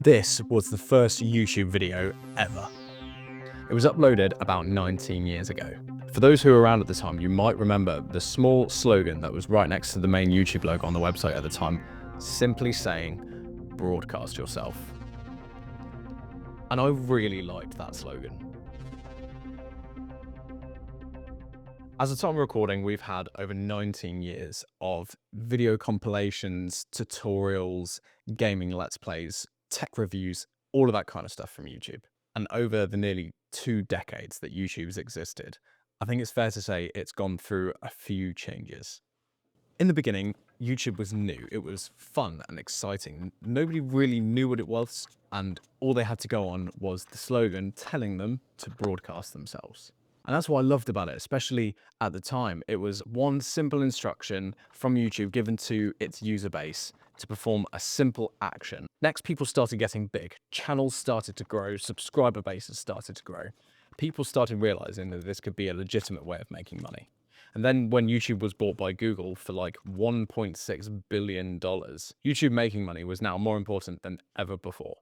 This was the first YouTube video ever. It was uploaded about 19 years ago. For those who were around at the time, you might remember the small slogan that was right next to the main YouTube logo on the website at the time, simply saying, "Broadcast yourself." And I really liked that slogan. As of time of recording, we've had over 19 years of video compilations, tutorials, gaming let's plays, tech reviews, all of that kind of stuff from YouTube. And over the nearly 2 decades that YouTube's existed, I think it's fair to say it's gone through a few changes. In the beginning, YouTube was new. It was fun and exciting. Nobody really knew what it was, and all they had to go on was the slogan telling them to broadcast themselves. And that's what I loved about it, especially at the time. It was one simple instruction from YouTube given to its user base to perform a simple action. Next, people started getting big. Channels started to grow. Subscriber bases started to grow. People started realizing that this could be a legitimate way of making money. And then when YouTube was bought by Google for like $1.6 billion, YouTube making money was now more important than ever before.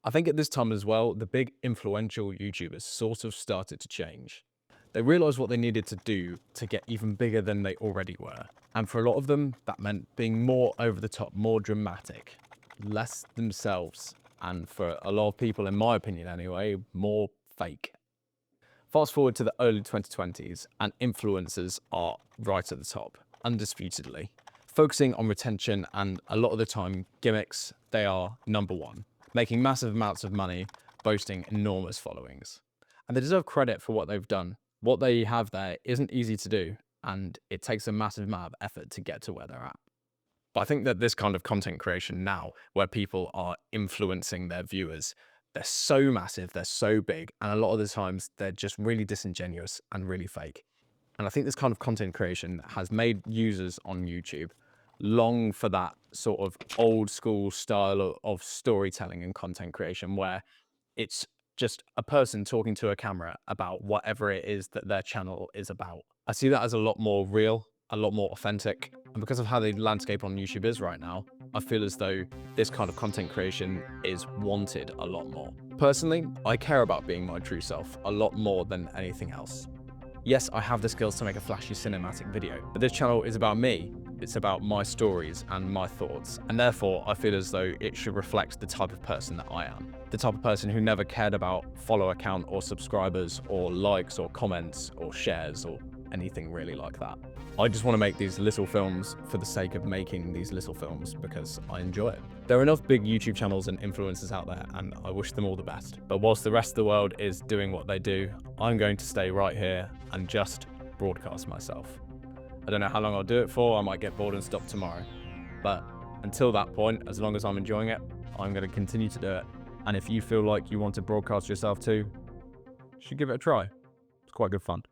I think at this time as well, the big influential YouTubers sort of started to change. They realized what they needed to do to get even bigger than they already were. And for a lot of them, that meant being more over the top, more dramatic, less themselves. And for a lot of people, in my opinion anyway, more fake. Fast forward to the early 2020s, and influencers are right at the top, undisputedly. Focusing on retention and a lot of the time gimmicks, they are number one. Making massive amounts of money, boasting enormous followings. And they deserve credit for what they've done. What they have there isn't easy to do, and it takes a massive amount of effort to get to where they're at. But I think that this kind of content creation now, where people are influencing their viewers, they're so massive, they're so big, and a lot of the times they're just really disingenuous and really fake. And I think this kind of content creation has made users on YouTube long for that sort of old school style of storytelling and content creation where it's just a person talking to a camera about whatever it is that their channel is about. I see that as a lot more real, a lot more authentic. And because of how the landscape on YouTube is right now, I feel as though this kind of content creation is wanted a lot more. Personally, I care about being my true self a lot more than anything else. Yes, I have the skills to make a flashy cinematic video, but this channel is about me. It's about my stories and my thoughts, and therefore I feel as though it should reflect the type of person that I am. The type of person who never cared about follower count or subscribers or likes or comments or shares or anything really like that. I just want to make these little films for the sake of making these little films because I enjoy it. There are enough big YouTube channels and influencers out there, and I wish them all the best. But whilst the rest of the world is doing what they do, I'm going to stay right here and just broadcast myself. I don't know how long I'll do it for. I might get bored and stop tomorrow. But until that point, as long as I'm enjoying it, I'm going to continue to do it. And if you feel like you want to broadcast yourself too, you should give it a try. It's quite good fun.